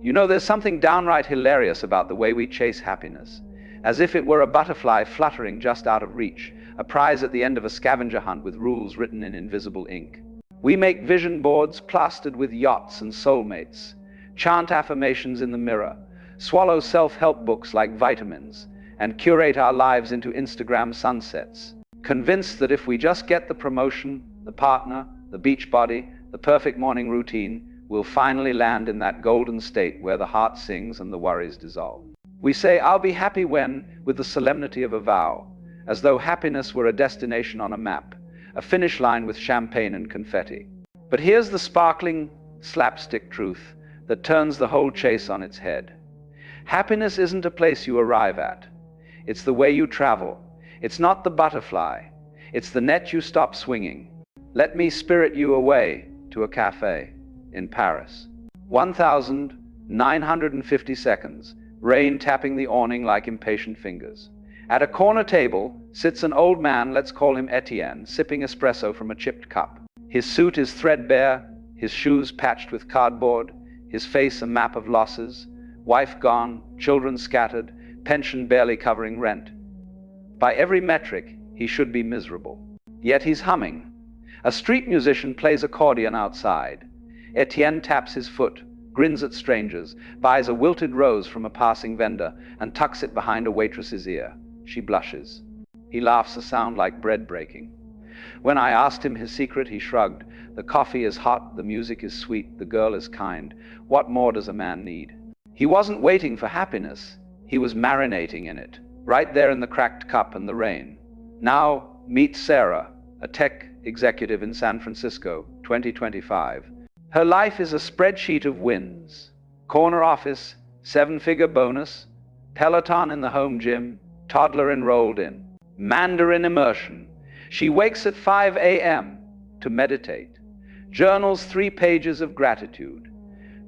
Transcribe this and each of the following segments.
You know, there's something downright hilarious about the way we chase happiness, as if it were a butterfly fluttering just out of reach, a prize at the end of a scavenger hunt with rules written in invisible ink. We make vision boards plastered with yachts and soulmates, chant affirmations in the mirror, swallow self-help books like vitamins, and curate our lives into Instagram sunsets, convinced that if we just get the promotion, the partner, the beach body, the perfect morning routine, we'll finally land in that golden state where the heart sings and the worries dissolve. We say, "I'll be happy when," with the solemnity of a vow, as though happiness were a destination on a map, a finish line with champagne and confetti. But here's the sparkling, slapstick truth that turns the whole chase on its head. Happiness isn't a place you arrive at. It's the way you travel. It's not the butterfly. It's the net you stop swinging. Let me spirit you away to a cafe in Paris. 1,950 seconds, rain tapping the awning like impatient fingers. At a corner table sits an old man, let's call him Etienne, sipping espresso from a chipped cup. His suit is threadbare, his shoes patched with cardboard, his face a map of losses, wife gone, children scattered, pension barely covering rent. By every metric, he should be miserable. Yet he's humming. A street musician plays accordion outside. Etienne taps his foot, grins at strangers, buys a wilted rose from a passing vendor, and tucks it behind a waitress's ear. She blushes. He laughs a sound like bread breaking. When I asked him his secret, he shrugged. The coffee is hot, the music is sweet, the girl is kind. What more does a man need? He wasn't waiting for happiness. He was marinating in it, right there in the cracked cup and the rain. Now, meet Sarah, a tech executive in San Francisco, 2025. Her life is a spreadsheet of wins. Corner office, 7-figure bonus, Peloton in the home gym, toddler enrolled in, Mandarin immersion. She wakes at 5 a.m. to meditate, journals 3 pages of gratitude,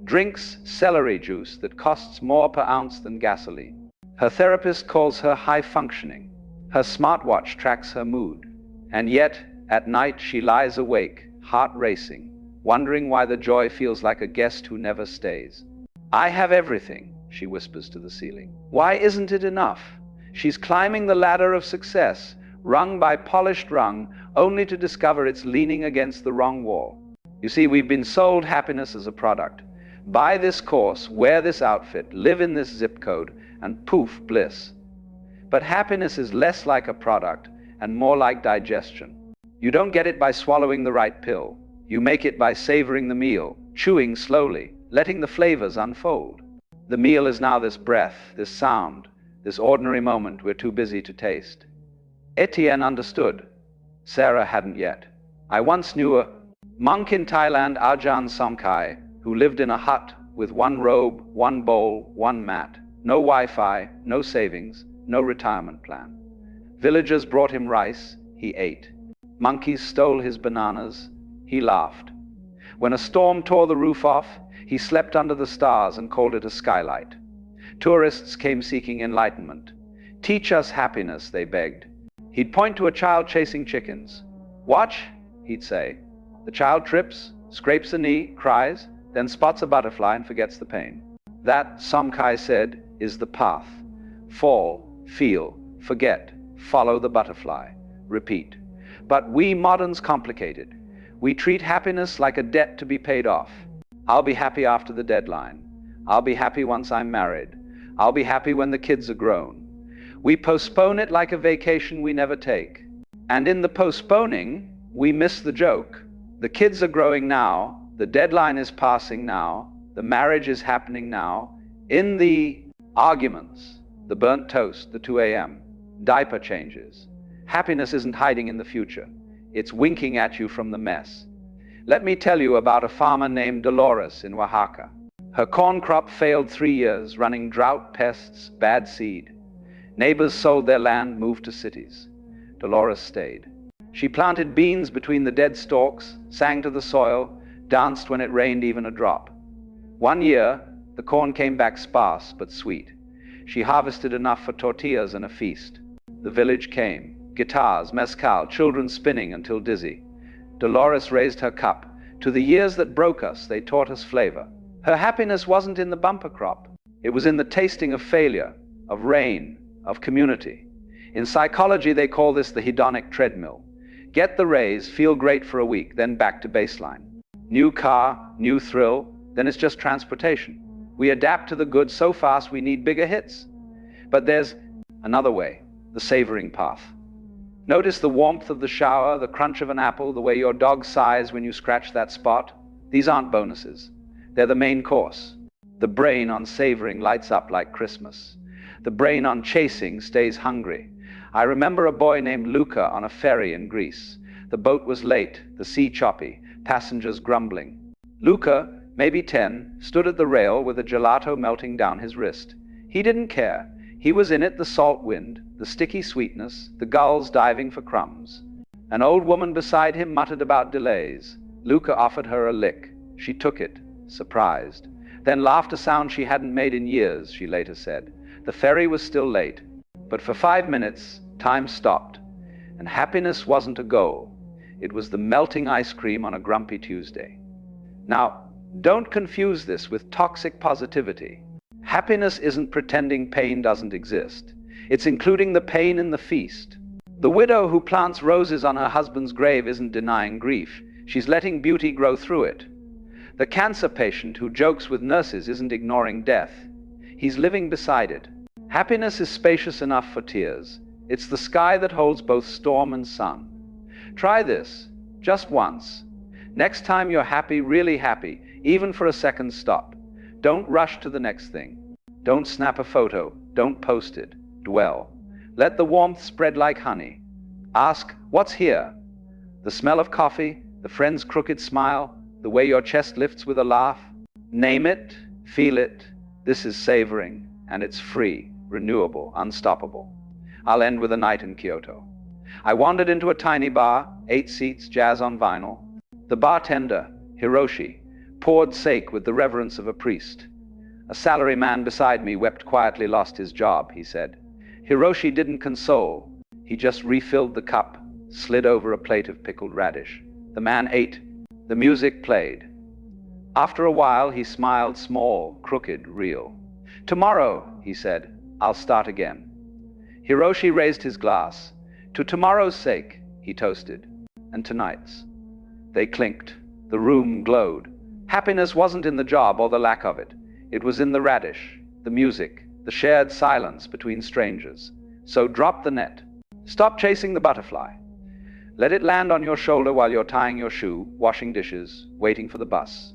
drinks celery juice that costs more per ounce than gasoline. Her therapist calls her high functioning. Her smartwatch tracks her mood. And yet, at night she lies awake, heart racing, wondering why the joy feels like a guest who never stays. "I have everything," she whispers to the ceiling. Why isn't it enough? She's climbing the ladder of success, rung by polished rung, only to discover it's leaning against the wrong wall. You see, we've been sold happiness as a product. Buy this course, wear this outfit, live in this zip code, and poof, bliss. But happiness is less like a product and more like digestion. You don't get it by swallowing the right pill. You make it by savoring the meal, chewing slowly, letting the flavors unfold. The meal is now this breath, this sound, this ordinary moment we're too busy to taste. Etienne understood. Sarah hadn't yet. I once knew a monk in Thailand, Ajahn Somkai, who lived in a hut with 1 robe, 1 bowl, 1 mat, no Wi-Fi, no savings, no retirement plan. Villagers brought him rice, he ate. Monkeys stole his bananas, he laughed. When a storm tore the roof off, he slept under the stars and called it a skylight. Tourists came seeking enlightenment. "Teach us happiness," they begged. He'd point to a child chasing chickens. "Watch," he'd say. The child trips, scrapes a knee, cries, then spots a butterfly and forgets the pain. That, Somkai said, is the path. Fall, feel, forget, follow the butterfly, repeat. But we moderns complicate it. We treat happiness like a debt to be paid off. I'll be happy after the deadline. I'll be happy once I'm married. I'll be happy when the kids are grown. We postpone it like a vacation we never take. And in the postponing, we miss the joke. The kids are growing now. The deadline is passing now. The marriage is happening now. In the arguments, the burnt toast, the 2 a.m., diaper changes. Happiness isn't hiding in the future. It's winking at you from the mess. Let me tell you about a farmer named Dolores in Oaxaca. Her corn crop failed 3 years, running drought, pests, bad seed. Neighbors sold their land, moved to cities. Dolores stayed. She planted beans between the dead stalks, sang to the soil, danced when it rained even a drop. 1 year, the corn came back sparse but sweet. She harvested enough for tortillas and a feast. The village came. Guitars, mezcal, children spinning until dizzy. Dolores raised her cup. To the years that broke us, they taught us flavor. Her happiness wasn't in the bumper crop. It was in the tasting of failure, of rain, of community. In psychology, they call this the hedonic treadmill. Get the raise, feel great for a week, then back to baseline. New car, new thrill, then it's just transportation. We adapt to the good so fast we need bigger hits. But there's another way, the savoring path. Notice the warmth of the shower, the crunch of an apple, the way your dog sighs when you scratch that spot. These aren't bonuses. They're the main course. The brain on savoring lights up like Christmas. The brain on chasing stays hungry. I remember a boy named Luca on a ferry in Greece. The boat was late, the sea choppy, passengers grumbling. Luca, maybe 10, stood at the rail with a gelato melting down his wrist. He didn't care. He was in it, the salt wind, the sticky sweetness, the gulls diving for crumbs. An old woman beside him muttered about delays. Luca offered her a lick. She took it, surprised. Then laughed a sound she hadn't made in years, she later said. The ferry was still late, but for 5 minutes, time stopped. And happiness wasn't a goal. It was the melting ice cream on a grumpy Tuesday. Now, don't confuse this with toxic positivity. Happiness isn't pretending pain doesn't exist. It's including the pain in the feast. The widow who plants roses on her husband's grave isn't denying grief. She's letting beauty grow through it. The cancer patient who jokes with nurses isn't ignoring death. He's living beside it. Happiness is spacious enough for tears. It's the sky that holds both storm and sun. Try this, just once. Next time you're happy, really happy, even for a second, stop. Don't rush to the next thing. Don't snap a photo. Don't post it. Dwell. Let the warmth spread like honey. Ask, what's here? The smell of coffee, the friend's crooked smile, the way your chest lifts with a laugh. Name it, feel it. This is savoring, and it's free, renewable, unstoppable. I'll end with a night in Kyoto. I wandered into a tiny bar, 8 seats, jazz on vinyl. The bartender, Hiroshi, poured sake with the reverence of a priest. A salaryman beside me wept quietly, lost his job, he said. Hiroshi didn't console. He just refilled the cup, slid over a plate of pickled radish. The man ate. The music played. After a while, he smiled, small, crooked, real. Tomorrow, he said, I'll start again. Hiroshi raised his glass. To tomorrow's sake, he toasted, and tonight's. They clinked. The room glowed. Happiness wasn't in the job or the lack of it. It was in the radish, the music, the shared silence between strangers. So drop the net. Stop chasing the butterfly. Let it land on your shoulder while you're tying your shoe, washing dishes, waiting for the bus.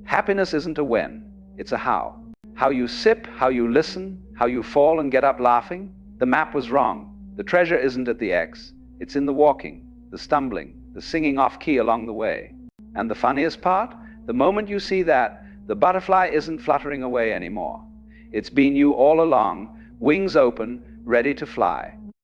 Happiness isn't a when, it's a how. How you sip, how you listen, how you fall and get up laughing. The map was wrong. The treasure isn't at the X. It's in the walking, the stumbling, the singing off key along the way. And the funniest part? The moment you see that, the butterfly isn't fluttering away anymore. It's been you all along, wings open, ready to fly.